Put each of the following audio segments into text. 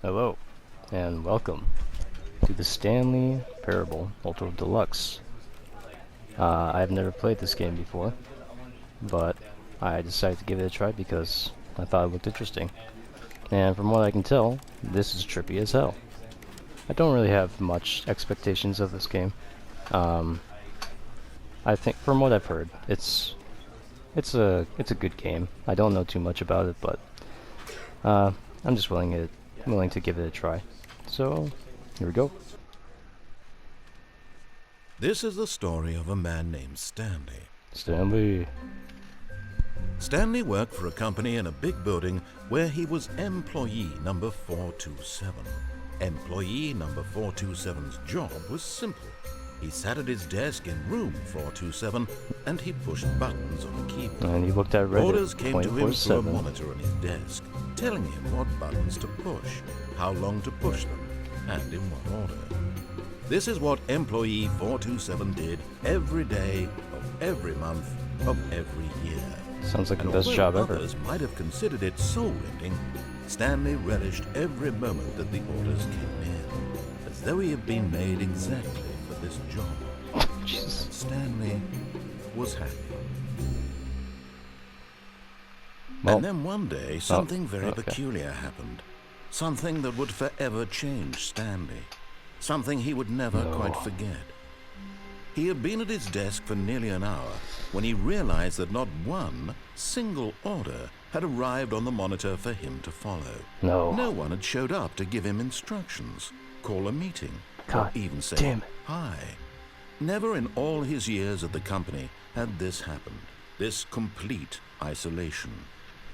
Hello, and welcome to the Stanley Parable Ultra Deluxe. I've never played this game before, but I decided to give it a try because I thought it looked interesting. And from what I can tell, this is trippy as hell. I don't really have much expectations of this game. I think, from what I've heard, it's a good game. I don't know too much about it, but I'm just willing to give it a try. So, here we go. This is the story of a man named Stanley. Stanley. Stanley worked for a company in a big building where he was employee number 427. Employee number 427's job was simple. He sat at his desk in room 427 and he pushed buttons on a keyboard. And he looked at Reddit. Orders came to him through a 24/7. monitor on his desk, telling him what buttons to push, how long to push them, and in what order. This is what employee 427 did every day of every month of every year. Sounds like the And best although job ever. others might have considered it soul-rending, Stanley relished every moment that the orders came in, as though he had been made exactly for this job. Jesus. Stanley was happy. Well, And then one day, something very okay. peculiar happened. Something that would forever change Stanley. Something he would never quite forget. He had been at his desk for nearly an hour when he realized that not one single order had arrived on the monitor for him to follow. No. No one had showed up to give him instructions, call a meeting, God or even say damn it. hi. Never in all his years at the company had this happened, this complete isolation.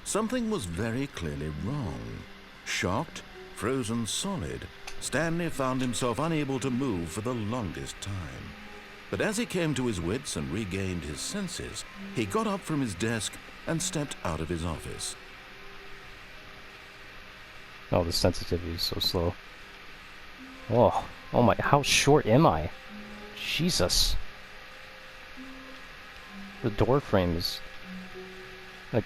Something was very clearly wrong. Shocked, frozen solid, Stanley found himself unable to move for the longest time. But as he came to his wits and regained his senses, he got up from his desk and stepped out of his office. Oh, the sensitivity is so slow. Oh my, how short am I? Jesus. The door frame is like,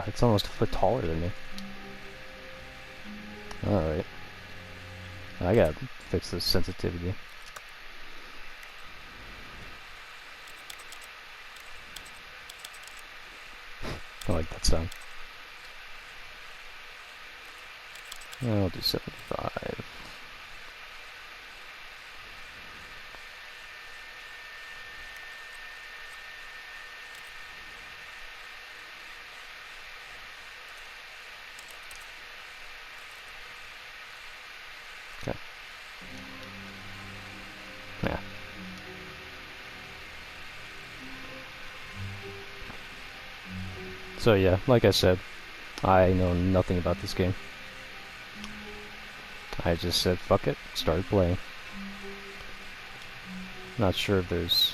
it's almost a foot taller than me. Alright. I gotta fix this sensitivity. I like that sound. I'll do 75. Okay. Yeah. So yeah, like I said, I know nothing about this game. I just said fuck it, started playing. Not sure if there's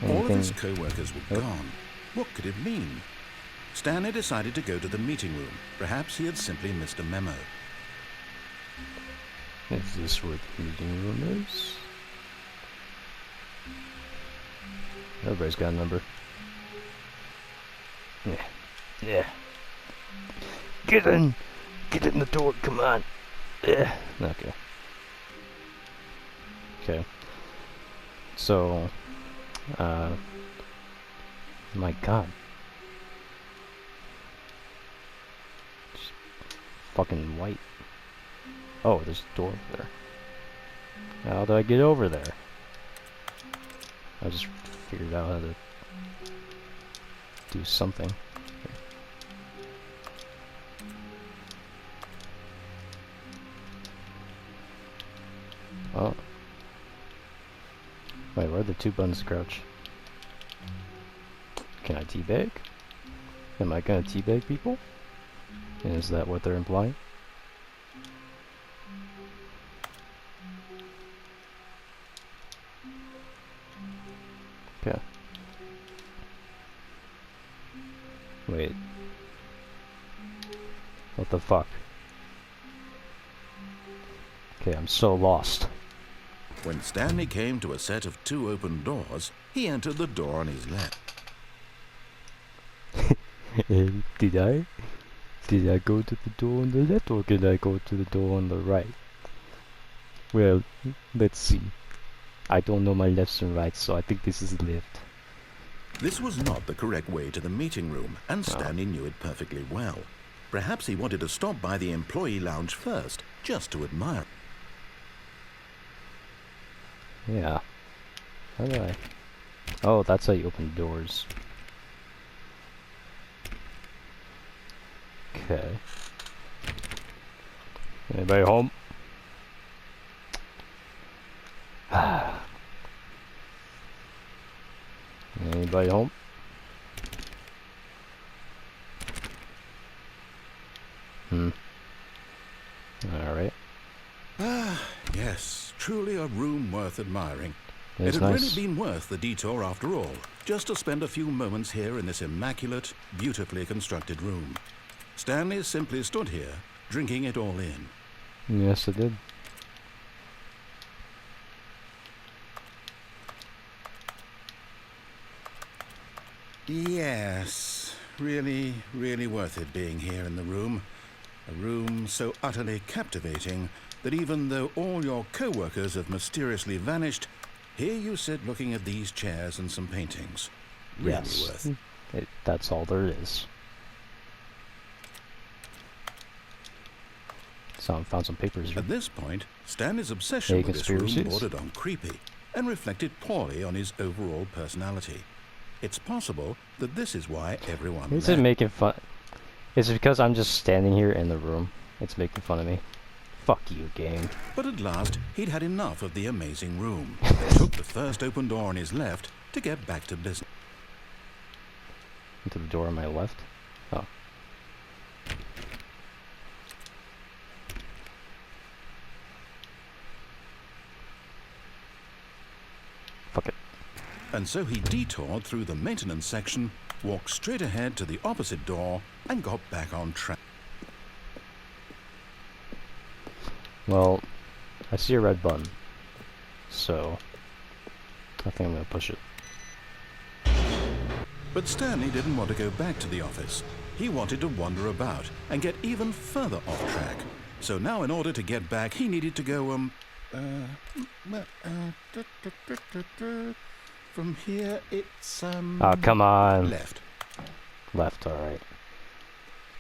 All of anything. his co-workers were gone. What could it mean? Stanley decided to go to the meeting room. Perhaps he had simply missed a memo. Is this where the meeting room is? Everybody's got a number. Yeah. Yeah. Get in! Get in the door, come on! Yeah. Okay. Okay. So, my god. Just fucking white. Oh, there's a door over there. How do I get over there? I just figured out how to do something. Oh. Wait, where are the two buttons to crouch? Can I teabag? Am I gonna teabag people? Is that what they're implying? Okay. Wait. What the fuck? Okay, I'm so lost. When Stanley came to a set of two open doors, he entered the door on his left. Did I? Did I go to the door on the left or did I go to the door on the right? Well, let's see. I don't know my lefts and rights, so I think this is left. This was not the correct way to the meeting room, and Stanley knew it perfectly well. Perhaps he wanted to stop by the employee lounge first, just to admire. Yeah. How do I... Oh, that's how you open doors. Okay. Anybody home? Anybody home? Alright. Ah, yes, truly a room worth admiring. It It's had nice. really been worth the detour after all, just to spend a few moments here in this immaculate, beautifully constructed room. Stanley simply stood here, drinking it all in. Yes, it did. Yes, really, really worth it being here in the room. A room so utterly captivating that even though all your co-workers have mysteriously vanished, here you sit looking at these chairs and some paintings. Really Yes. worth. That's all there is. Found some papers. At this point, Stanley's obsession Any with this room conspiracies? bordered on creepy and reflected poorly on his overall personality. It's possible that this is why everyone Is it left. making fun? Is it because I'm just standing here in the room? It's making fun of me. Fuck you, game. But at last, he'd had enough of the amazing room. He took the first open door on his left to get back to business. Into the door on my left. Oh. Fuck it. And so he detoured through the maintenance section, walked straight ahead to the opposite door, and got back on track. Well, I see a red button. So, I think I'm gonna push it. But Stanley didn't want to go back to the office. He wanted to wander about and get even further off track. So now in order to get back, he needed to go, from here it's, Oh, come on. left. Left, alright.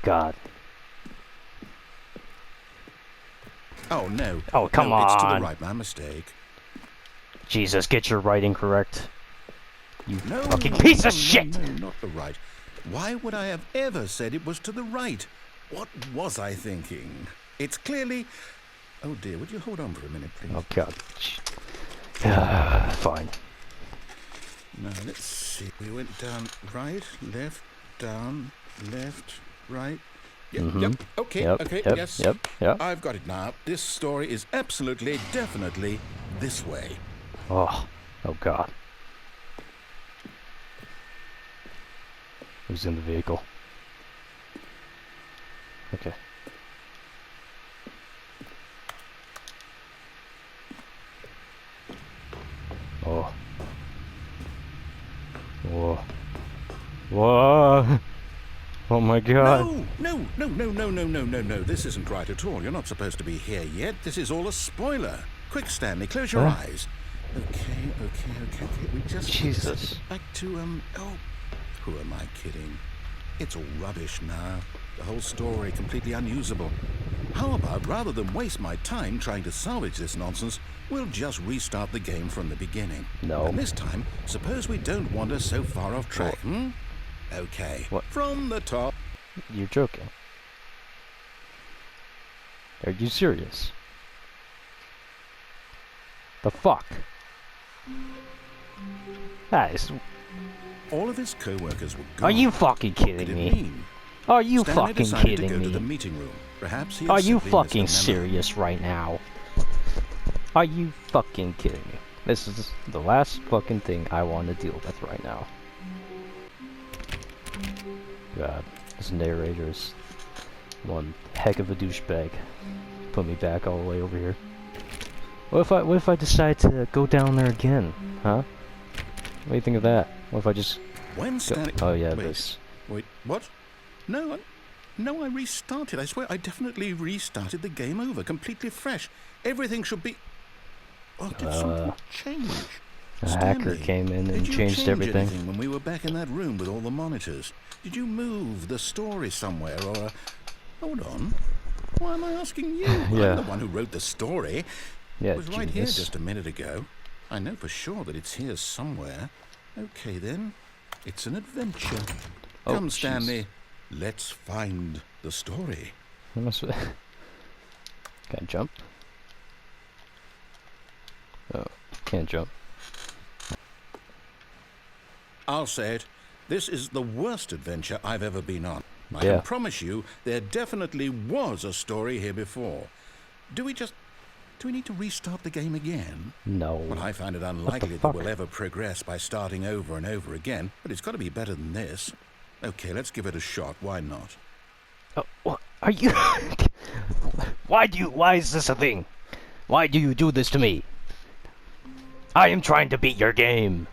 God. Oh, no. Oh, come no, It's to the on. right, my mistake. Jesus, get your writing correct. You No, fucking piece no, of shit! No, not the right. Why would I have ever said it was to the right? What was I thinking? It's clearly... Oh dear, would you hold on for a minute, please? Oh, God. Fine. Now, let's see. We went down right, left, down, left, right. Yep, yep. Okay, Yep, okay, yep, yes. yep, yep. I've got it now. This story is absolutely, definitely this way. Oh, oh God. Who's in the vehicle? Okay. Oh. Whoa. Whoa. Oh my God. No. This isn't right at all. You're not supposed to be here yet. This is all a spoiler. Quick, Stanley, close your eyes. Okay. We just Jesus. back to, oh, who am I kidding? It's all rubbish now. The whole story completely unusable. How about, rather than waste my time trying to salvage this nonsense, we'll just restart the game from the beginning. No. And this time, suppose we don't wander so far off track, Okay. What? From the top. You're joking. Are you serious? The fuck? That is... All of his co-workers were gone. Are you fucking What could kidding it me? mean? Are you Stanley fucking decided to go kidding to the me? meeting room. Perhaps he Are had you simply missed fucking the memo. serious right now? Are you fucking kidding me? This is the last fucking thing I want to deal with right now. God, this narrator is one heck of a douchebag. Put me back all the way over here. What if I decide to go down there again? Huh? What do you think of that? What if I just When go? Stanley... Oh yeah, Wait. this. Wait, what? No, No, I restarted. I swear I definitely restarted the game over, completely fresh. Everything should be... Oh, did something change? A hacker Stanley, came in and did you changed change everything. anything when we were back in that room with all the monitors? Did you move the story somewhere or... Hold on. Why am I asking you? Yeah. I'm the one who wrote the story. Yeah, It was right here genius. just a minute ago. I know for sure that it's here somewhere. Okay, then. It's an adventure. Oh, Come, jeez. Stanley. Let's find the story. Can I jump? Oh, can't jump. I'll say it. This is the worst adventure I've ever been on. I Yeah. can promise you there definitely was a story here before. Do we need to restart the game again? No. Well, I find it unlikely that we'll ever progress by starting over and over again, but it's got to be better than this. Okay, let's give it a shot. Why not? Oh, what are you? Why is this a thing? Why do you do this to me? I am trying to beat your game.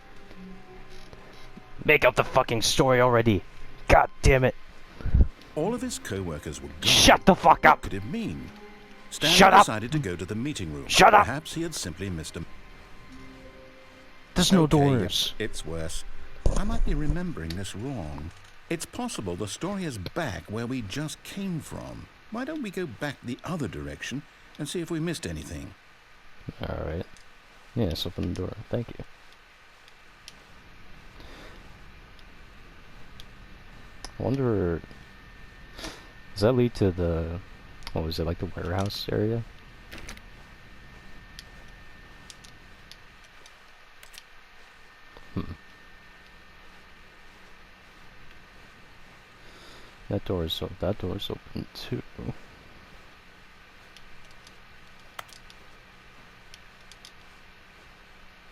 Make up the fucking story already. God damn it. All of his co-workers were gone. Shut the fuck What up. could it mean? Stanley Shut up. decided to go to the meeting room. Shut up. Perhaps he had simply missed a... There's no Okay, doors. It's worse. I might be remembering this wrong. It's possible the story is back where we just came from. Why don't we go back the other direction and see if we missed anything? Alright. Yes, open the door. Thank you. I wonder... Does that lead to the... What was it, like the warehouse area? That door is open too.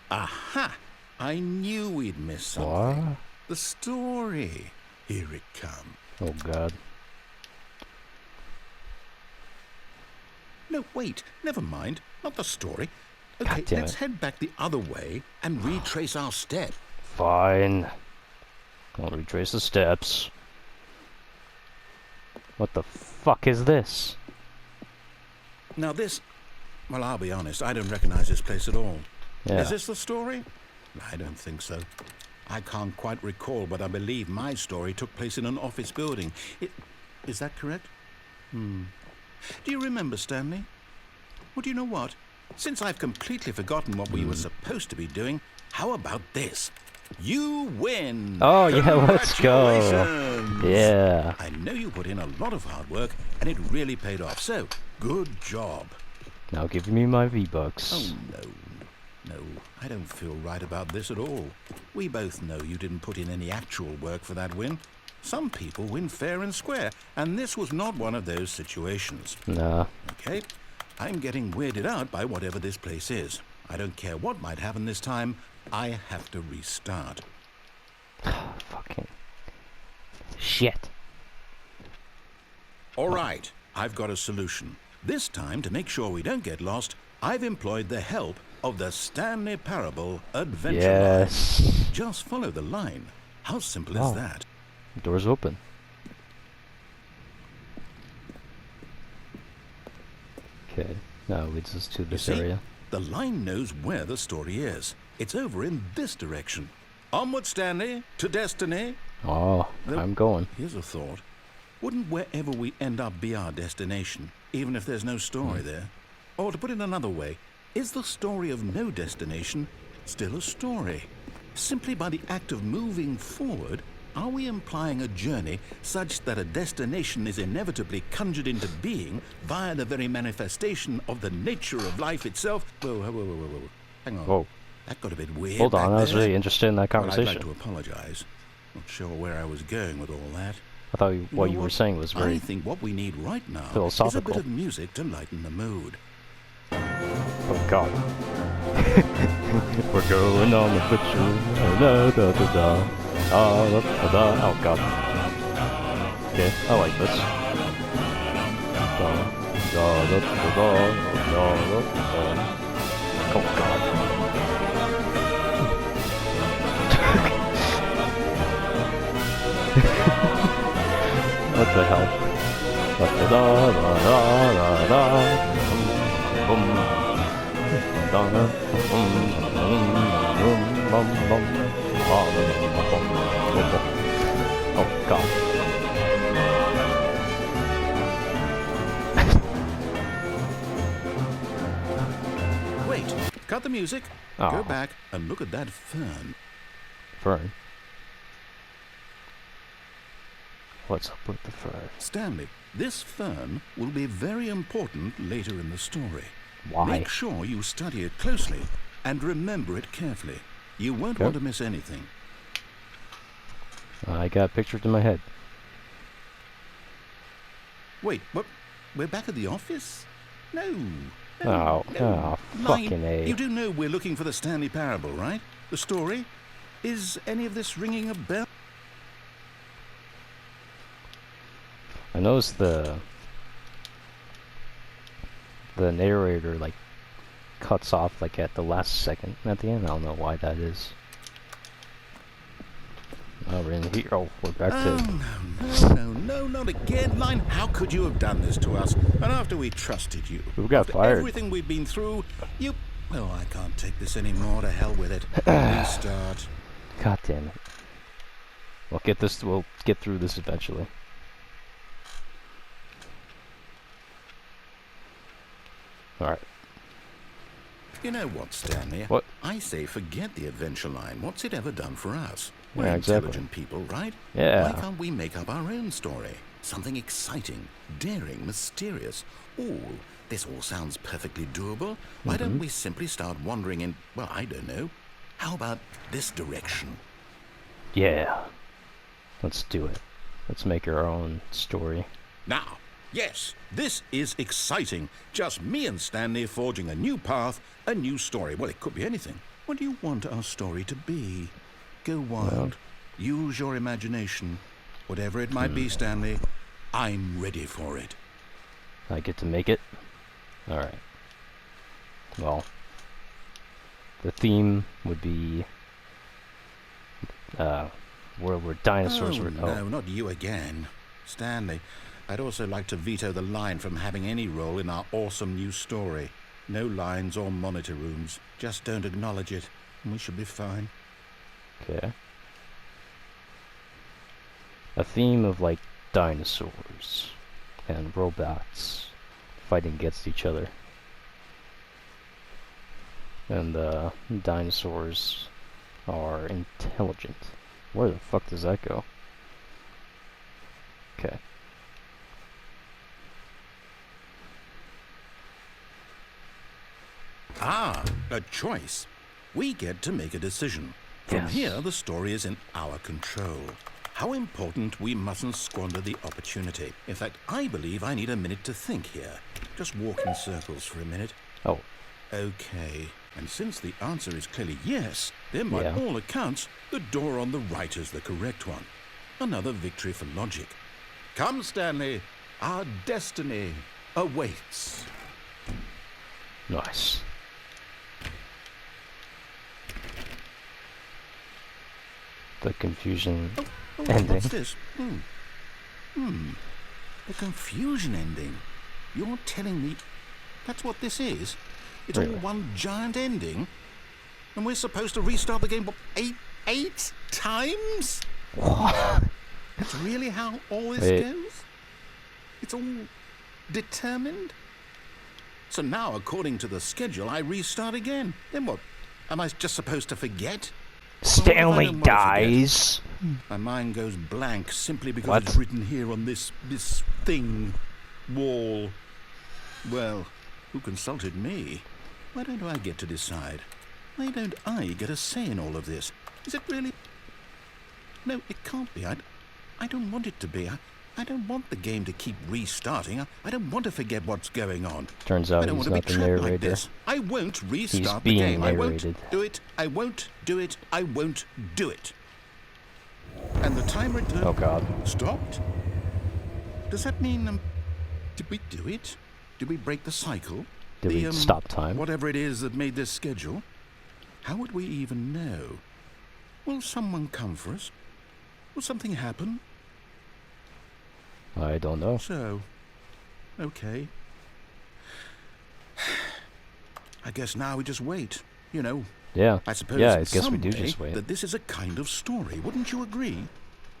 Aha! I knew we'd miss something. What? The story. Here it comes. Oh god. No, wait. Never mind. Not the story. God Okay, damn let's it. head back the other way and retrace our step. Fine. I'll retrace the steps. What the fuck is this? Now this... Well, I'll be honest. I don't recognize this place at all. Yeah. Is this the story? I don't think so. I can't quite recall, but I believe my story took place in an office building. Is that correct? Do you remember, Stanley? Well, do you know what? Since I've completely forgotten what we were supposed to be doing, how about this? You win! Oh, yeah, let's go. Congratulations! Yeah. I know you put in a lot of hard work, and it really paid off. So, good job. Now give me my V-Bucks. Oh, no. No, I don't feel right about this at all. We both know you didn't put in any actual work for that win. Some people win fair and square, and this was not one of those situations. Nah. Okay? I'm getting weirded out by whatever this place is. I don't care what might happen this time. I have to restart. Fucking shit. All right, I've got a solution. This time, to make sure we don't get lost, I've employed the help of the Stanley Parable Adventure Yes. Line. Just follow the line. How simple is Oh. that? Door's open. Okay. Now it leads us to You this see, area. the line knows where the story is. It's over in this direction. Onward, Stanley, to destiny. Oh, Nope. I'm going. Here's a thought. Wouldn't wherever we end up be our destination, even if there's no story there? Or to put it another way, is the story of no destination still a story? Simply by the act of moving forward, are we implying a journey such that a destination is inevitably conjured into being via the very manifestation of the nature of life itself? Whoa. Hang on. Whoa. That got a bit weird. Hold on, back I was there. really interested in that Well, I'd conversation. like to apologize. Not sure where I was going with all that. I thought You what know you were what? saying was I very... think what we need right now is a philosophical. bit of music to lighten the mood. Oh god. We're going on the picture. Da, da, da, da. Da, da, da. Oh god. Okay, I like this. Da, da, da, da, da, da, da. Oh god. What the hell? Oh god. Wait, cut the music. Oh. Go back and look at that fern. Fern. What's up with the fern? Stanley, this fern will be very important later in the story. Why? Make sure you study it closely and remember it carefully. You won't want to miss anything. I got pictures in my head. Wait, what? We're back at the office? No. Oh, fucking A. You do know we're looking for the Stanley Parable, right? The story? Is any of this ringing a bell? I noticed the narrator like cuts off like at the last second at the end. I don't know why that is. Oh, we're in here. Oh, we're back to. No, not again, Line. How could you have done this to us? And after we trusted you, We got after fired. everything we've been through, you. Oh, I can't take this anymore. To hell with it. Restart. God damn it. We'll get this. We'll get through this eventually. All right. You know what, Stanley? What? I say forget the adventure line. What's it ever done for us? We're Yeah, exactly. intelligent people, right? Yeah. Why can't we make up our own story? Something exciting, daring, mysterious. Ooh, this all sounds perfectly doable. Why don't we simply start wandering in, well, I don't know. How about this direction? Yeah. Let's do it. Let's make our own story. Now, yes, this is exciting. Just me and Stanley forging a new path, a new story. Well, it could be anything. What do you want our story to be? Go wild. Well, use your imagination. Whatever it might be, Stanley, I'm ready for it. I get to make it. All right. Well, the theme would be world where dinosaurs were. No, not you again. Stanley, I'd also like to veto the line from having any role in our awesome new story. No lines or monitor rooms. Just don't acknowledge it, and we should be fine. Okay. A theme of like dinosaurs and robots fighting against each other. And the dinosaurs are intelligent. Where the fuck does that go? Okay. Ah, a choice. We get to make a decision. From Yes. here, the story is in our control. How important we mustn't squander the opportunity. In fact, I believe I need a minute to think here. Just walk in circles for a minute. Oh, Okay, and since the answer is clearly yes, then by Yeah. all accounts, the door on the right is the correct one. Another victory for logic. Come, Stanley, our destiny awaits. nice. The confusion Wait, ending. what's this? The confusion ending. You're telling me that's what this is? It's Really? all one giant ending? And we're supposed to restart the game, what, eight times? That's really how all this Wait. goes? It's all determined? So now, according to the schedule, I restart again. Then what? Am I just supposed to forget? Stanley don't wanna forget? dies. My mind goes blank simply because What? it's written here on this thing, wall. Well, who consulted me? Why don't I get to decide? Why don't I get a say in all of this? Is it really? No, it can't be. I don't want it to be. I don't want the game to keep restarting. I don't want to forget what's going on. Turns I out don't he's want to be not the trapped like narrator. this. I won't restart the being game. I narrated. won't do it. I won't do it. I won't do it. And the timer Oh god. stopped? Does that mean, did we do it? Did we break the cycle? Did we stop time? Whatever it is that made this schedule? How would we even know? Will someone come for us? Will something happen? I don't know. So, Okay. I guess now we just wait. You know, Yeah. I suppose Yeah, I in guess we some do way just wait. that this is a kind of story. Wouldn't you agree?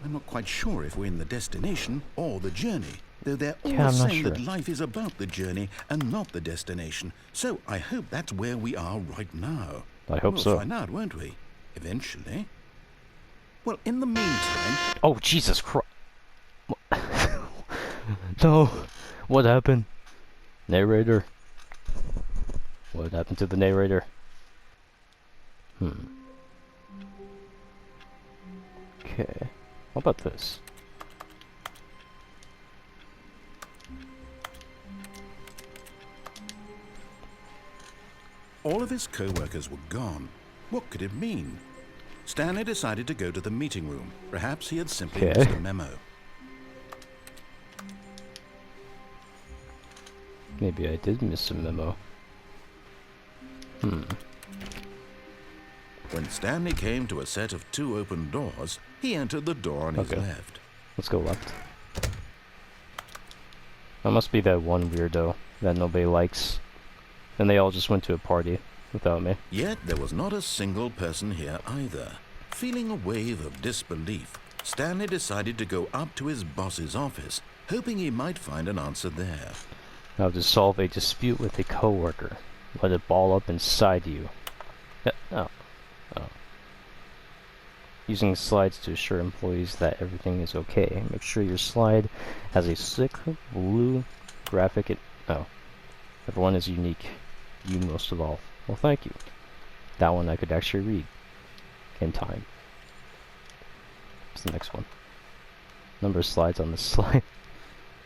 I'm not quite sure if we're in the destination or the journey, though they're Yeah, always I'm not saying sure. that life is about the journey and not the destination. So I hope that's where we are right now. I hope we'll so. find out, won't we? Eventually. Well, in the meantime... Oh, Jesus Christ. No. What happened? Narrator. What happened to the narrator? Okay. How about this? All of his co-workers were gone. What could it mean? Stanley decided to go to the meeting room. Perhaps he had simply missed a memo. Maybe I did miss a memo. When Stanley came to a set of 2 open doors, he entered the door on his left. Let's go left. That must be that one weirdo that nobody likes. And they all just went to a party without me. Yet there was not a single person here either. Feeling a wave of disbelief, Stanley decided to go up to his boss's office, hoping he might find an answer there. How to solve a dispute with a coworker. Let it ball up inside you. Oh. Using slides to assure employees that everything is okay. Make sure your slide has a slick blue graphic. Everyone is unique. You most of all. Well, thank you. That one I could actually read in time. What's the next one? Number of slides on this slide.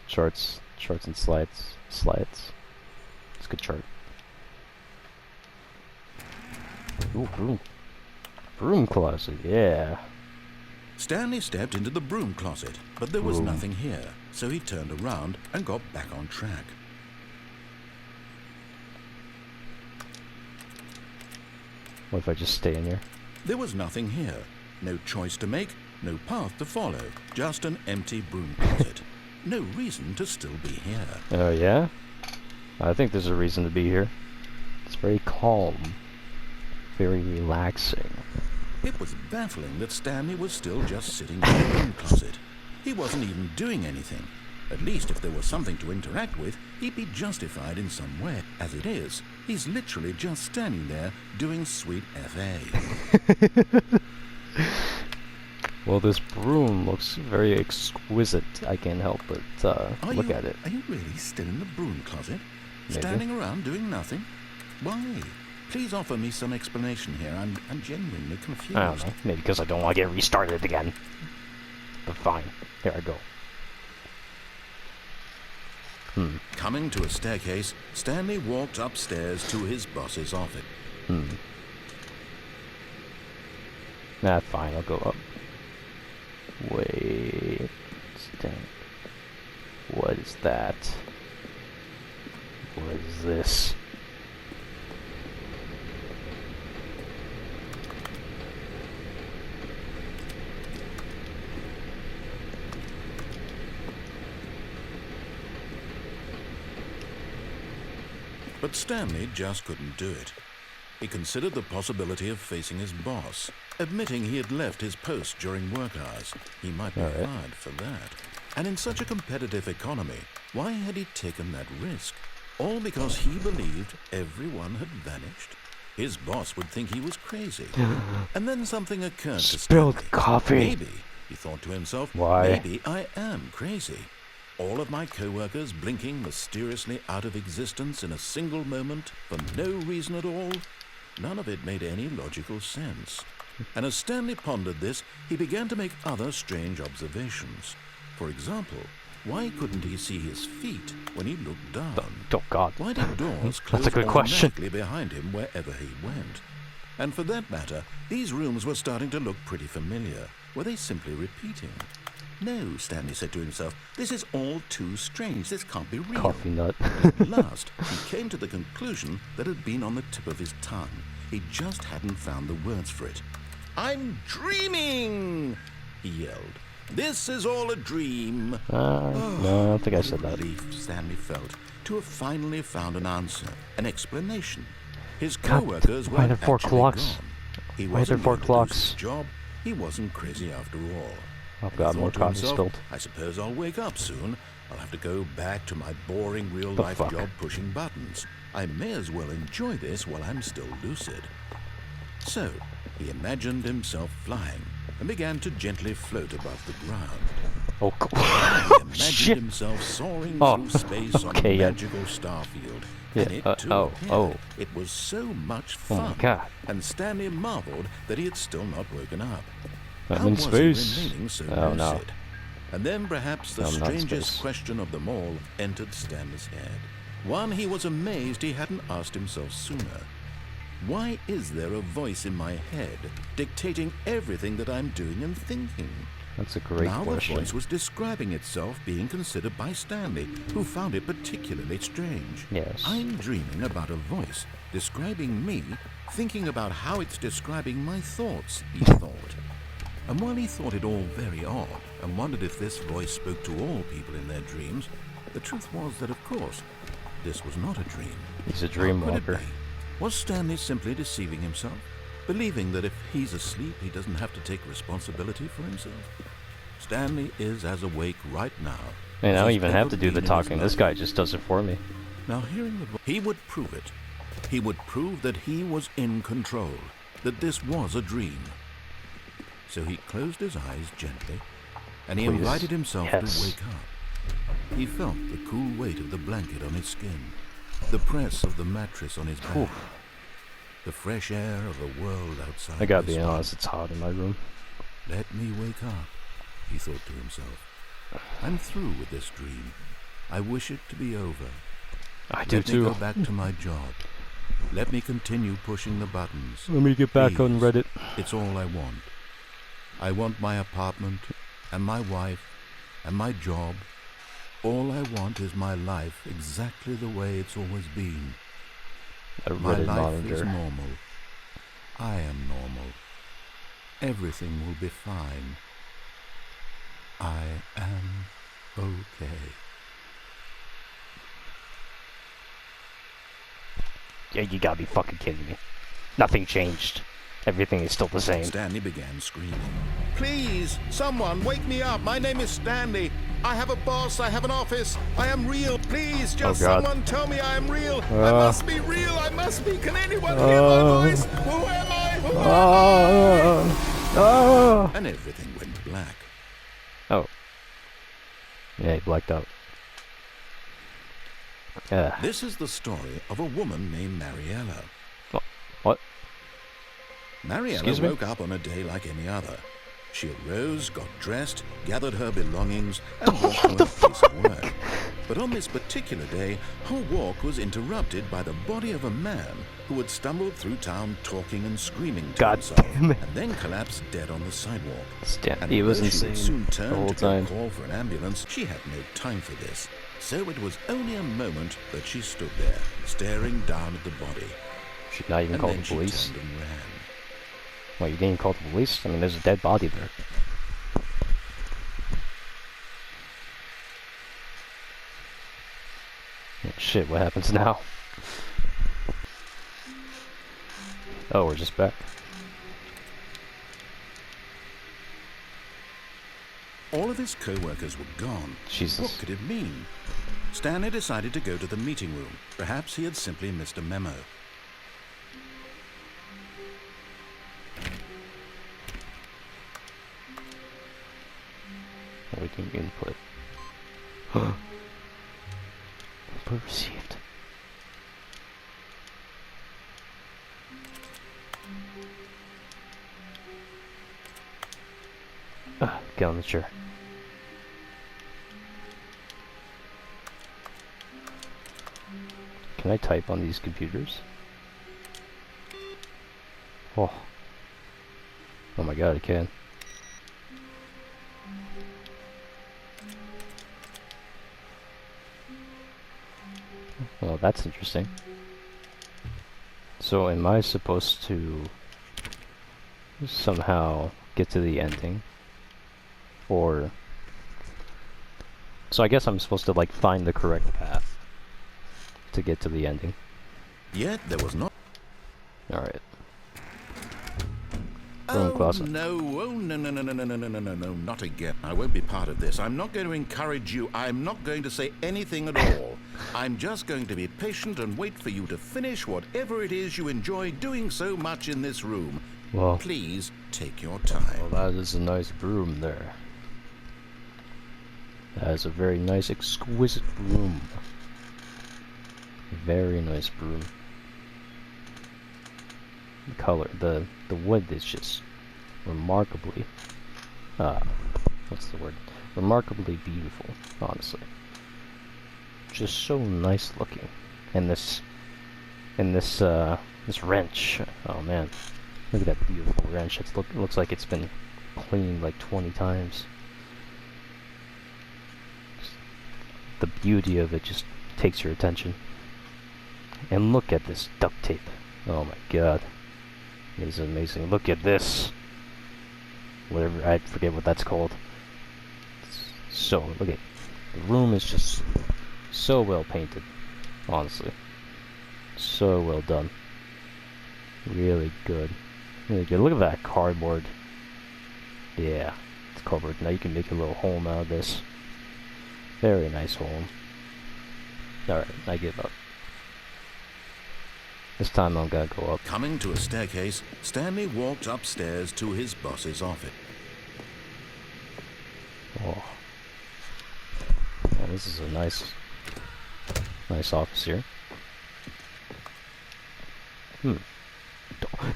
Charts and slides. It's a good chart. Ooh, broom closet, yeah. Stanley stepped into the broom closet, but there was Broom. nothing here, so he turned around and got back on track. What if I just stay in here? There was nothing here. No choice to make, no path to follow, just an empty broom closet. No reason to still be here. Oh, yeah? I think there's a reason to be here. It's very calm. Very relaxing. It was baffling that Stanley was still just sitting in the broom closet. He wasn't even doing anything. At least if there was something to interact with, he'd be justified in some way. As it is, he's literally just standing there doing sweet FA. Well, this broom looks very exquisite. I can't help but look at it. Are you really still in the broom closet? Maybe. Standing around doing nothing? Why? Please offer me some explanation here. I'm genuinely confused. I don't know. Maybe because I don't want to get restarted again. But fine. Here I go. Coming to a staircase, Stanley walked upstairs to his boss's office. Nah, fine. I'll go up. Wait. What is that? What is this? But Stanley just couldn't do it. He considered the possibility of facing his boss, admitting he had left his post during work hours. He might be fired for that. And in such a competitive economy, why had he taken that risk? All because he believed everyone had vanished? His boss would think he was crazy. And then something occurred to Spilled Stanley. coffee. Maybe, he thought to himself, Why? maybe I am crazy. All of my co-workers blinking mysteriously out of existence in a single moment for no reason at all. None of it made any logical sense. And as Stanley pondered this, he began to make other strange observations. For example, why couldn't he see his feet when he looked down? Oh, God. Why did doors close That's a good question. automatically behind him wherever he went? And for that matter, these rooms were starting to look pretty familiar. Were they simply repeating? No, Stanley said to himself, this is all too strange. This can't be real. Coffee nut. At last, he came to the conclusion that had been on the tip of his tongue. He just hadn't found the words for it. I'm dreaming, he yelled. This is all a dream. No, I don't think I What said a that. relief Stanley felt to have finally found an answer, an explanation. His God, co-workers why are there weren't 4 actually clocks? gone. He Why are there wasn't 4 going to lose his clocks? job. He wasn't crazy after all. Oh And god, he more thought to coffee himself, spilled. I suppose I'll wake up soon. I'll have to go back to my boring The real-life fuck? job pushing buttons. I may as well enjoy this while I'm still lucid. So, he imagined himself flying and began to gently float above the ground. Oh, He imagined shit. himself soaring Oh, through space on a okay, yeah. magical starfield. Yeah, And it too oh, appeared. oh. It was so much Oh fun. my god. And Stanley marveled that he had still not woken up. I'm How in was space. he remaining so Oh, no. lucid? And then perhaps the I'm not in strangest space. question of them all entered Stanley's head. One he was amazed he hadn't asked himself sooner. Why is there a voice in my head dictating everything that I'm doing and thinking? That's a great Now question. the voice was describing itself being considered by Stanley, who found it particularly strange. Yes. I'm dreaming about a voice describing me, thinking about how it's describing my thoughts, he thought. And while he thought it all very odd, and wondered if this voice spoke to all people in their dreams, the truth was that, of course, this was not a dream. He's a dream How could it walker. be? Was Stanley simply deceiving himself? Believing that if he's asleep, he doesn't have to take responsibility for himself? Stanley is as awake right now. Man, I as don't he's even ever have to do been the in his talking. This life. guy just does it for me. Now, hearing the voice, he would prove it. He would prove that he was in control, that this was a dream. So he closed his eyes gently, and he Please. invited himself Yes. to wake up. He felt the cool weight of the blanket on his skin, the press of the mattress on his back, Oof. the fresh air of the world outside. I gotta this be room. honest, it's hot in my room. Let me wake up, he thought to himself. I'm through with this dream. I wish it to be over. I do Let me too. go back to my job. Let me continue pushing the buttons. Let me get back on Please. Reddit. It's all I want. I want my apartment, and my wife, and my job. All I want is my life exactly the way it's always been. A My Reddit life is monitor. normal. I am normal. Everything will be fine. I am okay. Yeah, you gotta be fucking kidding me. Nothing changed. Everything is still the same. Stanley began screaming. Please, someone, wake me up. My name is Stanley. I have a boss. I have an office. I am real. Please, just God. someone tell me I am real. I must be real. I must be. Can anyone hear my voice? Who am I? Who am I? And everything went black. Oh. Yeah, he blacked out. This is the story of a woman named Mariella. What? Mariella Excuse me? woke up on a day like any other. She arose, got dressed, gathered her belongings, and walked to her place of work. But on this particular day, her walk was interrupted by the body of a man who had stumbled through town talking and screaming to God himself, damn it. and then collapsed dead on the sidewalk. And He was although she insane would soon the turn whole to go time. call for an ambulance, she had no time for this. So it was only a moment that she stood there, staring down at the body. Should not even And call then the she police. turned and ran. Well, you didn't even call the police? I mean, there's a dead body there. Oh, shit, what happens now? Oh, we're just back. All of his co-workers were gone. Jesus. What could it mean? Stanley decided to go to the meeting room. Perhaps he had simply missed a memo. Waiting input. Input received. Get on the chair. Can I type on these computers? Oh. Oh my god, I can. Well, that's interesting. So am I supposed to somehow get to the ending? Or... So I guess I'm supposed to, like, find the correct path to get to the ending. Yet there was not... Alright. Room Oh closet. no, no, not again. I won't be part of this. I'm not going to encourage you. I'm not going to say anything at all. I'm just going to be patient and wait for you to finish whatever it is you enjoy doing so much in this room. Well, Please take your time. well, that is a nice broom there. That is a very nice, exquisite broom. Very nice broom. The color, the wood is just remarkably, what's the word? Remarkably beautiful, honestly. Just so nice looking. And this wrench, oh man. Look at that beautiful wrench. It looks like it's been cleaned like 20 times. The beauty of it just takes your attention. And look at this duct tape. Oh my god. It is amazing. Look at this. Whatever, I forget what that's called. So, look at the room is just so well painted. Honestly. So well done. Really good. Really good. Look at that cardboard. Yeah. It's cardboard. Now you can make a little home out of this. Very nice home. Alright, I give up. This time I'm gonna go up. Coming to a staircase, Stanley walked upstairs to his boss's office. Oh. Yeah, this is a nice office here.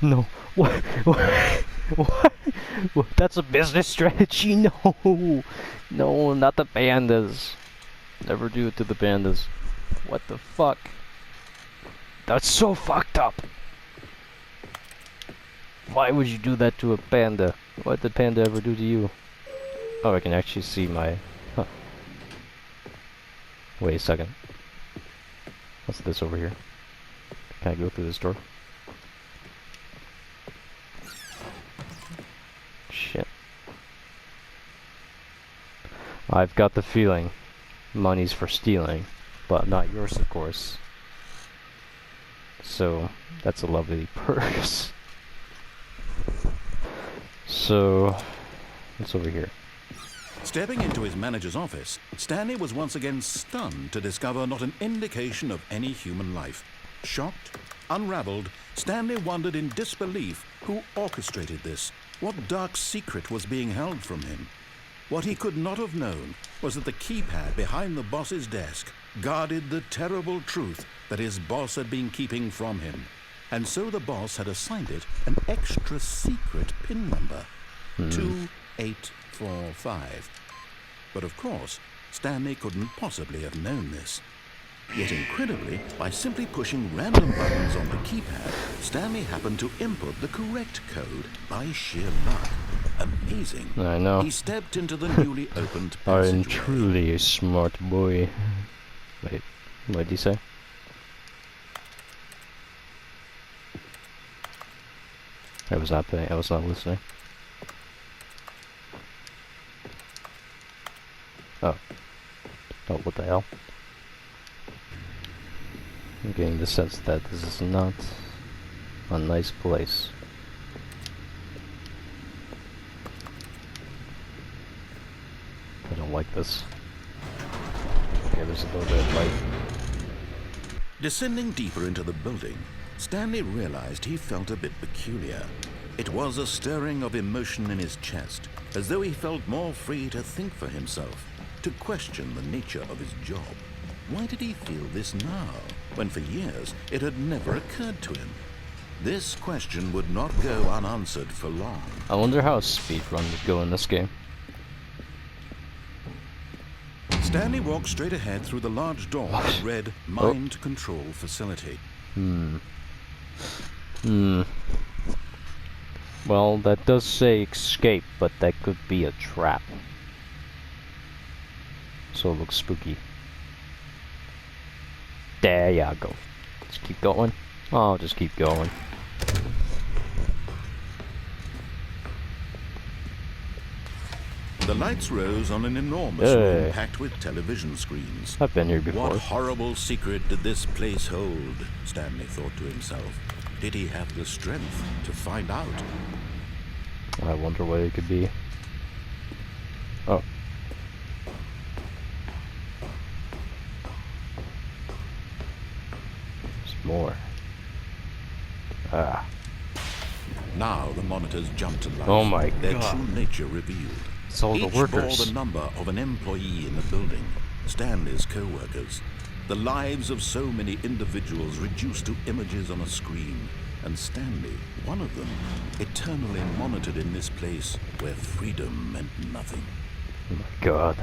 No. What? What? What? That's a business strategy. No. No, not the pandas. Never do it to the pandas. What the fuck? That's so fucked up. Why would you do that to a panda? What did the panda ever do to you? Oh, I can actually see my... Huh. Wait a second. What's this over here? Can I go through this door? Shit. I've got the feeling money's for stealing, but not yours, of course. So, that's a lovely purse. So, what's over here? Stepping into his manager's office, Stanley was once again stunned to discover not an indication of any human life. Shocked, unraveled, Stanley wondered in disbelief who orchestrated this. What dark secret was being held from him? What he could not have known was that the keypad behind the boss's desk guarded the terrible truth that his boss had been keeping from him. And so the boss had assigned it an extra secret PIN number. 2845. But of course, Stanley couldn't possibly have known this. Yet incredibly, by simply pushing random buttons on the keypad, Stanley happened to input the correct code by sheer luck. Amazing. I know. He stepped into the newly opened I am passageway. truly a smart boy. Wait, what did he say? I was not paying. I was not listening. Oh. Oh, what the hell? I'm getting the sense that this is not a nice place. I don't like this. Okay, there's a little bit of light. Descending deeper into the building, Stanley realized he felt a bit peculiar. It was a stirring of emotion in his chest, as though he felt more free to think for himself, to question the nature of his job. Why did he feel this now, when for years it had never occurred to him? This question would not go unanswered for long. I wonder how a speedrun would go in this game. Stanley walked straight ahead through the large door that read Mind Control Facility. Well, that does say escape, but that could be a trap. So it looks spooky. There ya go. Just keep going. I'll just keep going. The lights rose on an enormous Hey. room packed with television screens. I've been here before. What horrible secret did this place hold? Stanley thought to himself. Did he have the strength to find out? I wonder what it could be. Oh. There's more. Ah. Now the monitors jumped to life. Oh my Their God. true nature revealed. It's all the Each workers. bore the number of an employee in the building, Stanley's co-workers. The lives of so many individuals reduced to images on a screen, and Stanley, one of them, eternally monitored in this place where freedom meant nothing. Oh my God.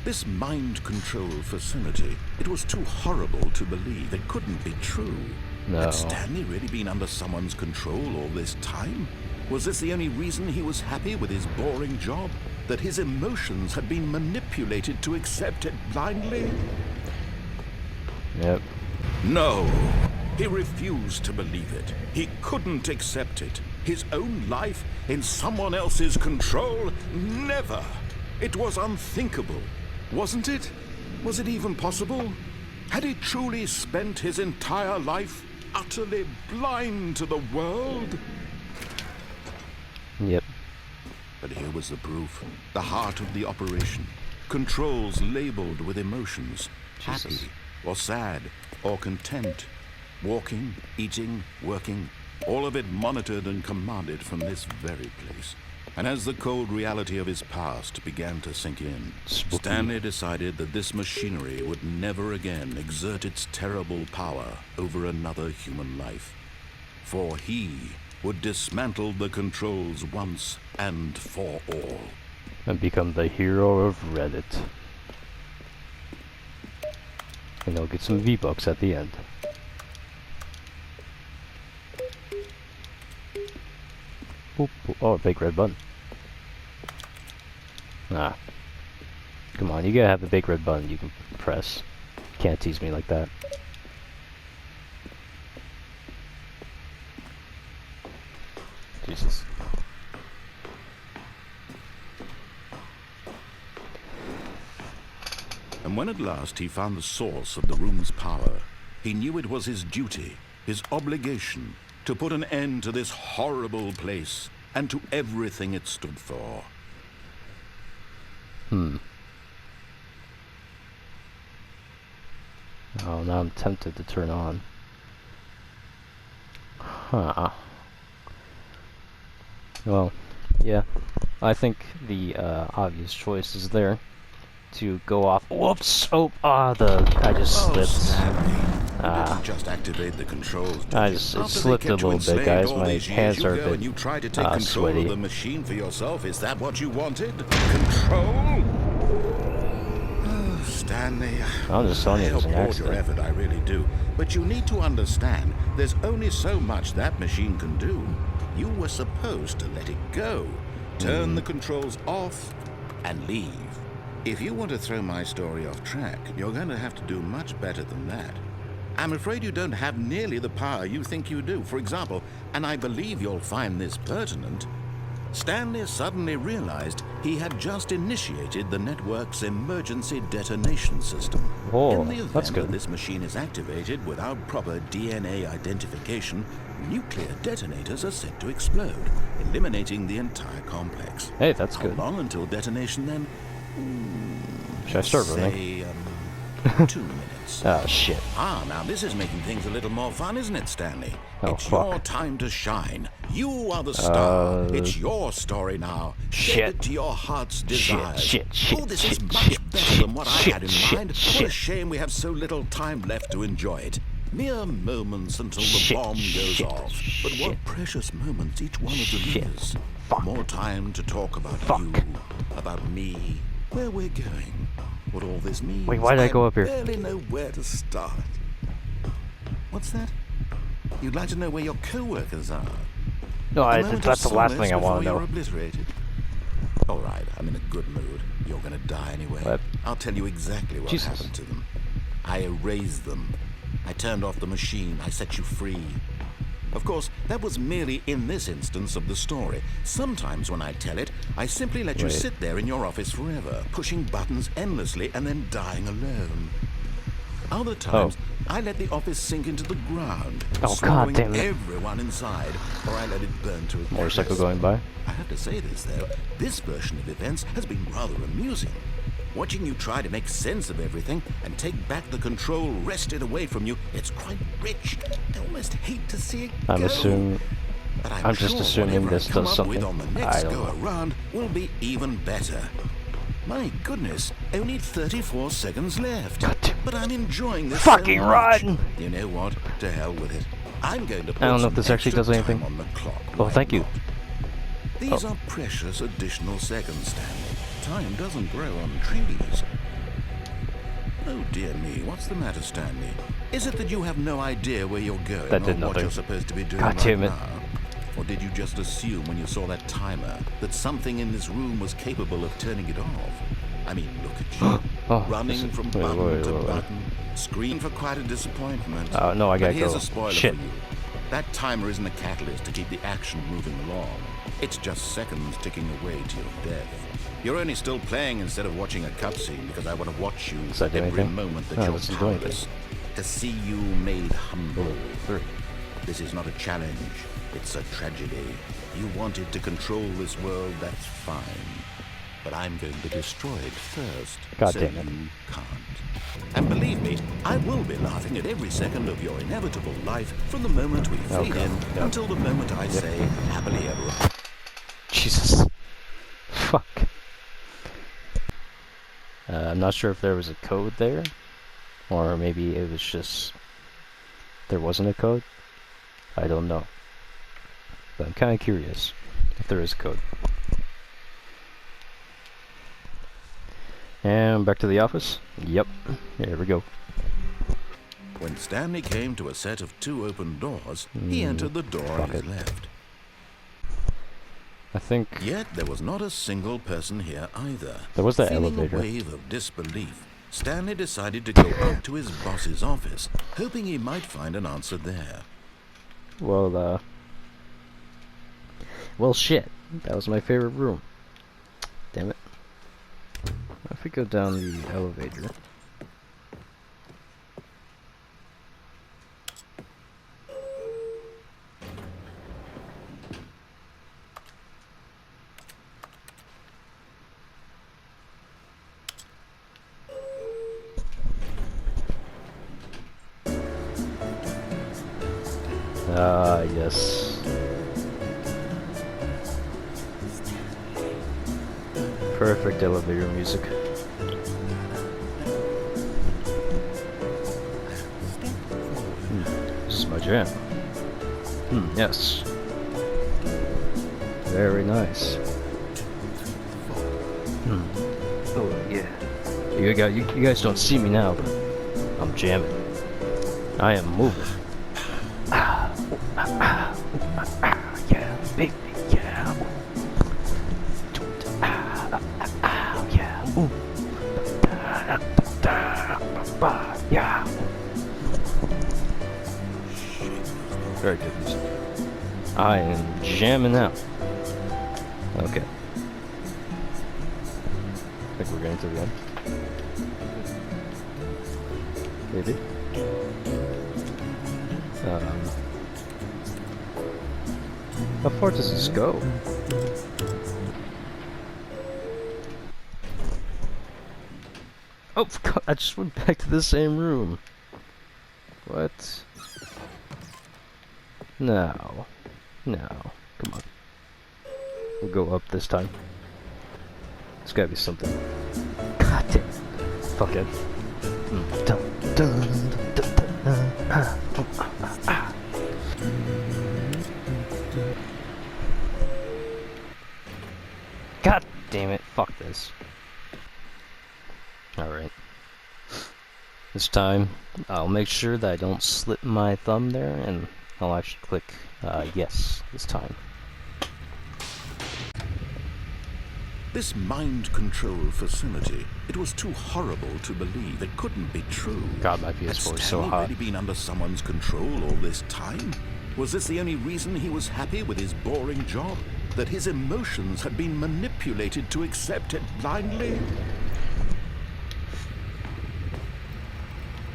This mind control facility, it was too horrible to believe. It couldn't be true. No. Had Stanley really been under someone's control all this time? Was this the only reason he was happy with his boring job? That his emotions had been manipulated to accept it blindly? Yep. No. He refused to believe it. He couldn't accept it. His own life in someone else's control? Never. It was unthinkable. Wasn't it? Was it even possible? Had he truly spent his entire life utterly blind to the world? Yep. But here was the proof. The heart of the operation. Controls labeled with emotions. Jesus. Happy, or sad, or content. Walking, eating, working. All of it monitored and commanded from this very place. And as the cold reality of his past began to sink in, Spooky. Stanley decided that this machinery would never again exert its terrible power over another human life. For he would dismantle the controls once and for all. And become the hero of Reddit. And he'll get some V-Bucks at the end. Boop, boop. Oh, a big red button. Ah. Come on, you gotta have a big red button you can press. Can't tease me like that. Jesus. And when at last he found the source of the room's power, he knew it was his duty, his obligation, to put an end to this horrible place and to everything it stood for. Oh, now I'm tempted to turn on. Huh. Well, yeah. I think the obvious choice is there to go off. Whoops! Oh, I just slipped. Stanley, you Ah. didn't just activate the controls, did I you? just After they slipped a kept you little bit, enslaved guys. all My these years, hands you are a go bit and you try to take control sweaty. of the machine for yourself. Is that what you wanted? Control? Oh, Stanley, I'm just telling you, it was an I applaud your accident. effort, I really do. But you need to understand, there's only so much that machine can do. You were supposed to let it go, turn the controls off, and leave. If you want to throw my story off track, you're going to have to do much better than that. I'm afraid you don't have nearly the power you think you do. For example, and I believe you'll find this pertinent, Stanley suddenly realized he had just initiated the network's emergency detonation system. Oh, In the event that's good. that this machine is activated without proper DNA identification, nuclear detonators are set to explode, eliminating the entire complex. Hey, that's How good. long until detonation then? Should I start running? Say, 2 minutes. Oh, shit. Ah, now this is making things a little more fun, isn't it, Stanley? Oh, It's fuck. your time to shine. You are the star. It's your story now. Shape shit. it to your heart's desires. Shit, Oh, this shit, is much shit, better shit, than what shit, I had in shit, mind. What a shit. shame we have so little time left to enjoy it. Mere moments until the Shit, bomb goes shit, off. But what shit. precious moments each one of them Shit. is. Fuck. More time to talk about Fuck. you, about me, where we're going, what all this means. Wait, why did I go up here? Barely know where to start. What's that? You'd like to know where your co-workers are? No, A moment of that's the last solace thing I want to before know. you're obliterated. All right, I'm in a good mood. You're gonna die anyway. What? I'll tell you exactly what Jesus. happened to them. I erased them. I turned off the machine. I set you free. Of course, that was merely in this instance of the story. Sometimes when I tell it, I simply let you Wait. sit there in your office forever, pushing buttons endlessly and then dying alone. Other times, I let the office sink into the ground, Oh, God swallowing damn it. everyone inside, or I let it burn to a Motorcycle crisp. going by. I have to say this, though. This version of events has been rather amusing. Watching you try to make sense of everything and take back the control wrested away from you, it's quite rich. I almost hate to see it go. I'm assuming. But I'm just sure assuming whatever I this come does up with something. on the I next don't go know. around will be even better. My goodness, only 34 seconds left. God damn. But I'm enjoying this Fucking so much. run! You know what? To hell with it. I'm going to put I don't know some if this actually extra does anything. time on the clock. Oh, Why thank you. not? These are precious additional seconds, Stanley. Time doesn't grow on trees. Oh dear me, what's the matter, Stanley? Is it that you have no idea where you're going That or did what nothing. you're supposed to be doing God right damn it. now? Or did you just assume when you saw that timer that something in this room was capable of turning it off? I mean, look at you. Oh, running this- from wait, button wait, to wait, wait. button. Scream for quite a disappointment. No, I gotta But here's go. a spoiler Shit. for you. That timer isn't a catalyst to keep the action moving along. It's just seconds ticking away to your death. You're only still playing instead of watching a cutscene because I want to watch you Does that do every anything? moment that No, it you're doesn't do anything. powerless. To see you made humble. 3. This is not a challenge. It's a tragedy. You wanted to control this world, that's fine. But I'm going to destroy it first. God so damn it. you can't. And believe me, I will be laughing at every second of your inevitable life from the moment we fade Okay. in Yep. until the moment I say happily ever after. Jesus. Fuck. I'm not sure if there was a code there, or maybe it was just there wasn't a code. I don't know. But I'm kind of curious if there is a code. And back to the office. Yep. Here we go. When Stanley came to a set of 2 open doors, he entered the door on fuck his it. left. I think Yet there was not a single person here either. there was that Feeling elevator. a wave of disbelief, Stanley decided to go up to his boss's office, hoping he might find an answer there. Well, shit. That was my favorite room. Damn it. If we go down the elevator. Ah, yes. Perfect elevator music. This is my jam. Yes. Very nice. Oh yeah. You guys don't see me now, but I'm jamming. I am moving. Yeah, baby, yeah. Yeah. Ooh. Yeah. Very good music. I am jamming out. Okay. I think we're getting to the end. Maybe. How far does this go? Oh, God, I just went back to the same room. What? No. No. Come on. We'll go up this time. There's gotta be something. God damn it. Fuck it. Dun, dun, dun, dun, dun. God damn it. Fuck this. Alright. This time, I'll make sure that I don't slip my thumb there, and I'll actually click yes this time. This mind control facility, it was too horrible to believe. It couldn't be true. God, my Had PS4 is so Stanley hot. really been under someone's control all this time? Was this the only reason he was happy with his boring job? That his emotions had been manipulated to accept it blindly?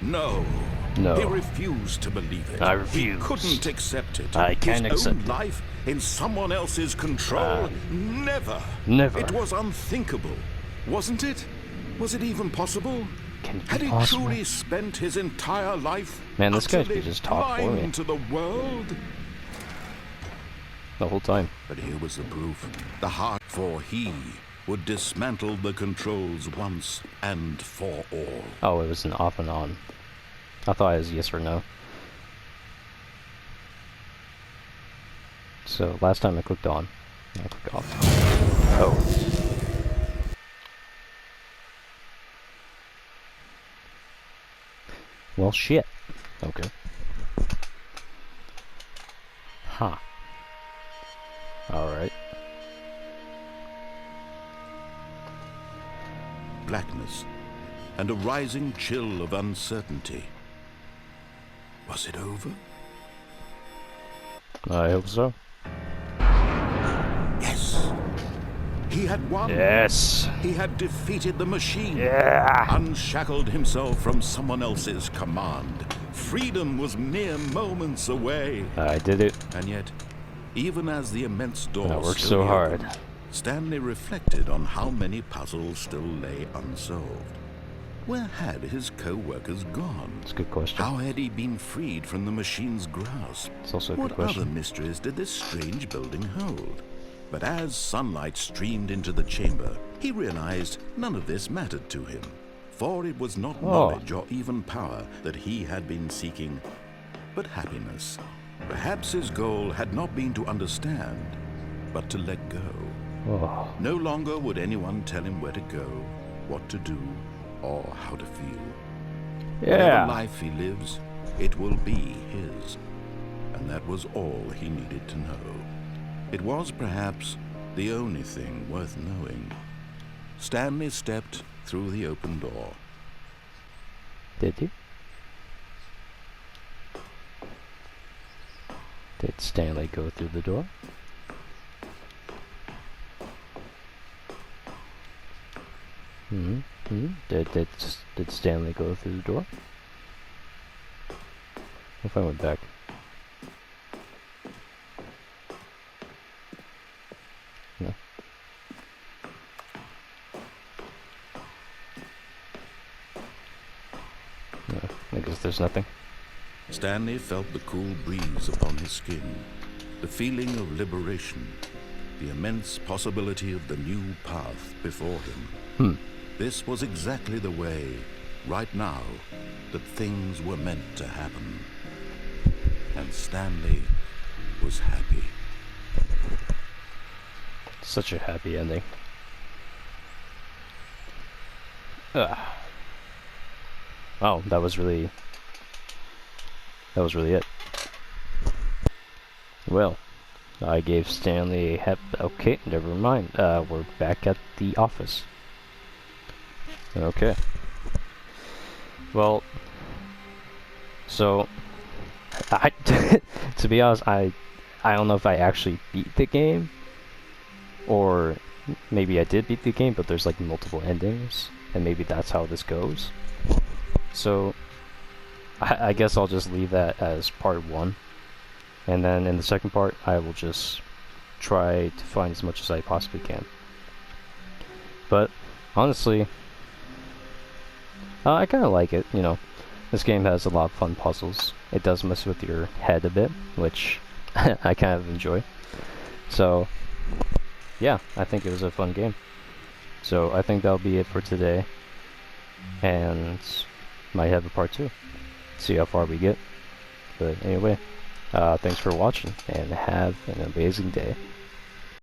No. No. He refused to believe it. I refuse. He couldn't accept it. I can't His accept own it. life in someone else's control? Never. Never. It was unthinkable. Wasn't it? Was it even possible? Can it Had be he possible? truly spent his entire life Man, this guy utterly could just talk for me. blind to the world? The whole time. But here was the proof. The heart, for he would dismantle the controls once and for all. Oh, it was an off and on. I thought it was yes or no. So last time I clicked on, I click off. Oh. Well, shit. Okay. Huh. Alright. Blackness and a rising chill of uncertainty. Was it over? I hope so. Yes. He had won. Yes. He had defeated the machine. Yeah. Unshackled himself from someone else's command. Freedom was mere moments away. I did it. And yet, even as the immense door I worked so slowly hard. opened, Stanley reflected on how many puzzles still lay unsolved. Where had his co-workers gone? It's a good question. How had he been freed from the machine's grasp? It's also a good What question. other mysteries did this strange building hold? But as sunlight streamed into the chamber, he realized none of this mattered to him. For it was not knowledge or even power that he had been seeking, but happiness. Perhaps his goal had not been to understand, but to let go. Oh. No longer would anyone tell him where to go, what to do, or how to feel. Whatever Yeah. life he lives, it will be his. And that was all he needed to know. It was perhaps the only thing worth knowing. Stanley stepped through the open door. Did you? Did Stanley go through the door? Did Stanley go through the door? What if I went back? No. No, I guess there's nothing. Stanley felt the cool breeze upon his skin, the feeling of liberation, the immense possibility of the new path before him. This was exactly the way, right now, that things were meant to happen. And Stanley was happy. Such a happy ending. Ugh. Oh, that was really it. Well, I gave Stanley a okay, never mind. We're back at the office. Okay. Well, so I to be honest, I don't know if I actually beat the game, or maybe I did beat the game, but there's like multiple endings, and maybe that's how this goes. So I guess I'll just leave that as part 1, and then in the second part I will just try to find as much as I possibly can. But honestly, I kind of like it, you know. This game has a lot of fun puzzles. It does mess with your head a bit, which I kind of enjoy. So, yeah, I think it was a fun game. So, I think that'll be it for today. And might have a part 2. See how far we get. But anyway, thanks for watching, and have an amazing day.